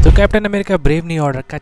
तो captain America brave new order का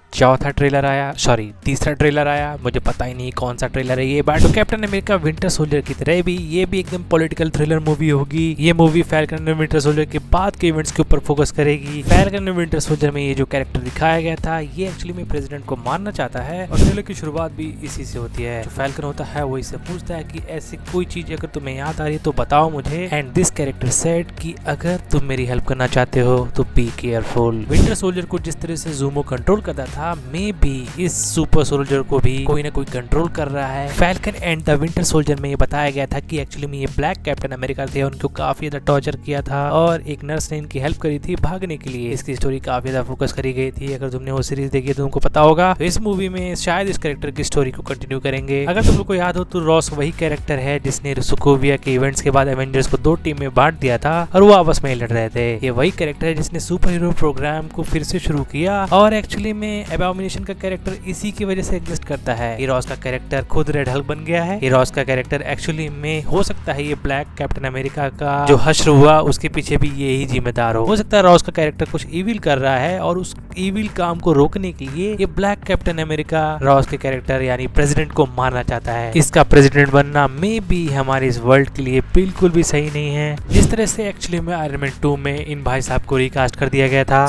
तीसरा ट्रेलर आया। मुझे पता ही नहीं कौन सा ट्रेलर है ये, बट तो कैप्टन अमेरिका विंटर सोल्जर की तरह भी ये भी एकदम पॉलिटिकल थ्रिलर मूवी होगी। ये movie falcon and winter soldier के बाद के इवेंट्स के ऊपर फोकस करेगी। फैल्कन एंड विंटर सोल्जर में ये जो कैरेक्टर दिखाया गया था, ये एक्चुअली में प्रेसिडेंट को मारना चाहता है और ट्रेलर की शुरुआत भी इसी से होती है। जो फैल्कन होता है वो इससे पूछता है कि ऐसी कोई चीज अगर तुम्हें याद आ रही है तो बताओ मुझे। एंड दिस कैरेक्टर सेड कि अगर तुम मेरी हेल्प करना चाहते हो तो बी केयरफुल। विंटर सोल्जर को जिस तरह से ज़ूमो कंट्रोल करता था, मे बी इस सुपर सोल्जर को भी कोई ना कोई कंट्रोल कर रहा है। Falcon and the winter soldier में ये बताया गया था कि एक्चुअली में ये ब्लैक कैप्टन अमेरिका थे, उनको काफी ज्यादा टॉर्चर किया था और एक नर्स ने इनकी हेल्प करी थी भागने के लिए। इसकी स्टोरी काफी ज्यादा फोकस करी गई थी। अगर तुमने वो सीरीज देखी तो तुमको पता होगा। तो इस मूवी में शायद इस कैरेक्टर की स्टोरी को कंटिन्यू करेंगे। अगर तुम लोग को याद हो तो रॉस वही कैरेक्टर है जिसने सोकोविया के इवेंट्स के बाद एवेंजर्स को 2 टीम में बांट दिया था और वो आपस में लड़ रहे थे। ये वही कैरेक्टर है जिसने सुपर हीरो प्रोग्राम को फिर से शुरू किया और एक्चुअली में एबॉमिनेशन का कैरेक्टर इसी की वजह से एग्जिस्ट करता है। हीरोस का कैरेक्टर खुद रेड हल्क बन गया है। हीरोस का कैरेक्टर एक्चुअली में हो सकता है ये ब्लैक कैप्टन अमेरिका का जो हश्र हुआ उसके पीछे भी ये ही जिम्मेदार हो सकता है रॉस का कैरेक्टर कुछ इविल कर रहा है और उस इविल काम को रोकने के लिए ये ब्लैक कैप्टन अमेरिका रॉस के कैरेक्टर यानी प्रेसिडेंट को मारना चाहता है। इसका प्रेसिडेंट बनना मे बी हमारे इस वर्ल्ड के लिए बिल्कुल भी सही नहीं है। जिस तरह से एक्चुअली में आयरन मैन 2 में इन भाई साहब को रिकास्ट कर दिया गया था।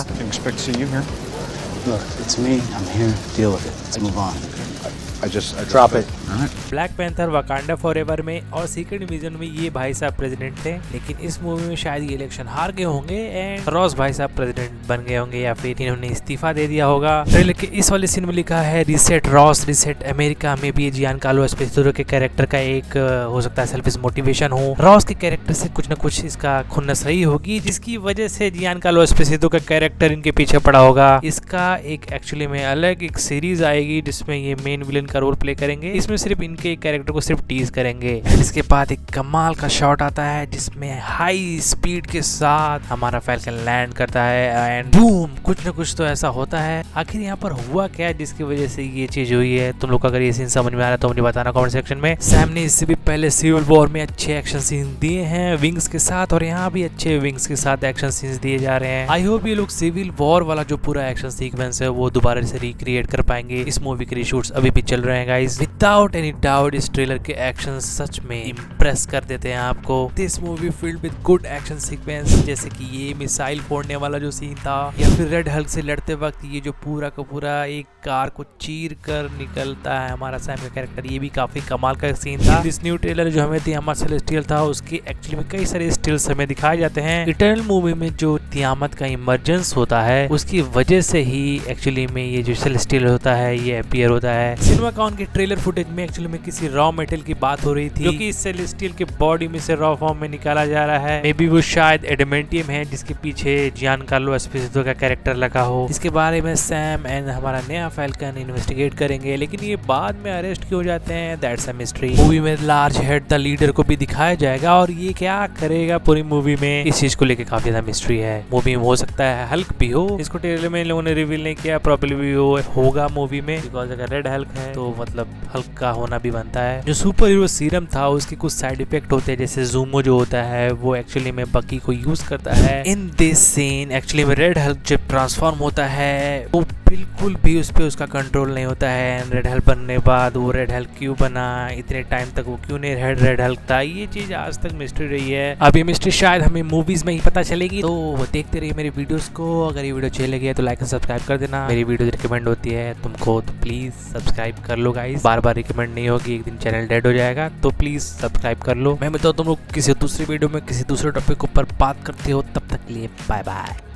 Look, it's me. I'm here. Deal with it. Let's move on. I drop it. Black panther Wakanda forever में और सीक्रेट इंवेजन में ये भाई साहब प्रेसिडेंट थे, लेकिन इस मूवी में शायद ये इलेक्शन हार गए होंगे एंड रॉस भाई साहब प्रेसिडेंट बन गए होंगे या फिर इन्होंने इस्तीफा दे दिया होगा। ट्रेलर के इस वाले सीन में लिखा है रीसेट रॉस रीसेट अमेरिका में भी जियानकार्लो एस्पेसितो के कैरेक्टर का एक हो सकता है सेल्फिश मोटिवेशन हो। रॉस के कैरेक्टर से कुछ न कुछ इसका खुन्नस रही होगी जिसकी वजह से जियानकार्लो एस्पेसितो का कैरेक्टर इनके पीछे पड़ा होगा। इसका एक एक्चुअली में अलग एक सीरीज आएगी जिसमें ये मेन विलन का रोल प्ले करेंगे। इसमें सिर्फ इनके कैरेक्टर को सिर्फ टीज करेंगे। इसके बाद एक कमाल का शॉट आता है जिसमें हाई स्पीड के साथ हमारा फैल्कन लैंड करता है एंड बूम, कुछ न कुछ तो ऐसा होता है। आखिर यहाँ पर हुआ क्या जिसकी वजह से ये चीज हुई है? तुम लोग अगर ये सीन समझ में आ रहा है तो मुझे बताना कमेंट सेक्शन में। सैम ने इससे भी पहले सिविल वॉर में अच्छे एक्शन सीन दिए हैं विंग्स के साथ और यहाँ भी अच्छे विंग्स के साथ एक्शन सीन्स दिए जा रहे हैं। आई होप ये लोग सिविल वॉर वाला जो पूरा एक्शन सीक्वेंस है वो दोबारा से रिक्रिएट कर पाएंगे। इस मूवी के रिशूट्स अभी भी चल रहे हैं गाइस। विदाउट एनी डाउट इस ट्रेलर के एक्शन सच में इम्प्रेस कर देते हैं आपको। This movie filled with good action sequence, जैसे कि ये मिसाइल फोड़ने वाला जो सीन था या फिर रेड हल्क से लड़ते वक्त ये जो पूरा का पूरा एक कार को चीर कर निकलता है हमारा सैम का कैरेक्टर, ये भी काफी कमाल का सीन था। दिस न्यू ट्रेलर जो हमें तियामत सेलेस्टियल था उसके एक्चुअली में कई सारे स्टिल्स हमें दिखाए जाते हैं। इटर्नल मूवी में जो तियामत का इमरजेंस होता है उसकी वजह से ही एक्चुअली में ये जो सेलेस्टियल होता है ये अपीयर होता है। सिनेमाकॉन के ट्रेलर फुटेज में एक्चुअली में किसी रॉ मेटल की बात हो रही थी जो कि इस सेलेस्टियल के बॉडी में से रॉ फॉर्म में निकाला जा रहा है। मे बी वो शायद एडमेंटियम है जिसके पीछे जियानकार्लो एस्पेसितो का कैरेक्टर लगा हो। इसके बारे में सैम एंड हमारा नया फैल्कन इन्वेस्टिगेट करेंगे, लेकिन ये बाद में अरेस्ट क्यों जाते हैं दैट्स अ मिस्ट्री। मूवी में लार्ज हेड द लीडर को भी दिखाया जाएगा और ये क्या करेगा पूरी मूवी में, इस चीज को लेकर काफी ज्यादा मिस्ट्री है। मूवी में हो सकता है हल्क भी हो, इसको ट्रेलर में इन लोगों ने रिवील नहीं किया, प्रॉब्लम भी होगा मूवी में बिकॉज अगर रेड हल्क है तो मतलब हल्क का होना भी बनता है। जो सुपर हीरो सीरम था उसके कुछ साइड इफेक्ट होते हैं, जैसे ज़ूमो जो होता है वो एक्चुअली में बकी को यूज करता है। इन दिस सीन एक्चुअली में रेड हल्क जब ट्रांसफॉर्म होता है वो बिल्कुल भी उस पे उसका कंट्रोल नहीं होता है। रेड हल्क बनने बाद वो रेड हल्क क्यों बना, इतने टाइम तक वो क्यों नहीं रेड हल्क था, ये चीज आज तक मिस्ट्री रही है। अब ये मिस्ट्री शायद हमें मूवीज में ही पता चलेगी, तो देखते रहिए मेरी वीडियोस को। अगर ये वीडियो अच्छी लगी है तो लाइक और सब्सक्राइब कर देना। मेरी वीडियो रिकमेंड होती है तुमको तो प्लीज सब्सक्राइब कर लो गाइस। बार बार रिकमेंड नहीं होगी, एक दिन चैनल डेड हो जाएगा, तो प्लीज सब्सक्राइब कर लो। मैं बताऊँ तुम लोग किसी दूसरी वीडियो में किसी दूसरे टॉपिक के ऊपर बात करते हो, तब तक के लिए बाय बाय।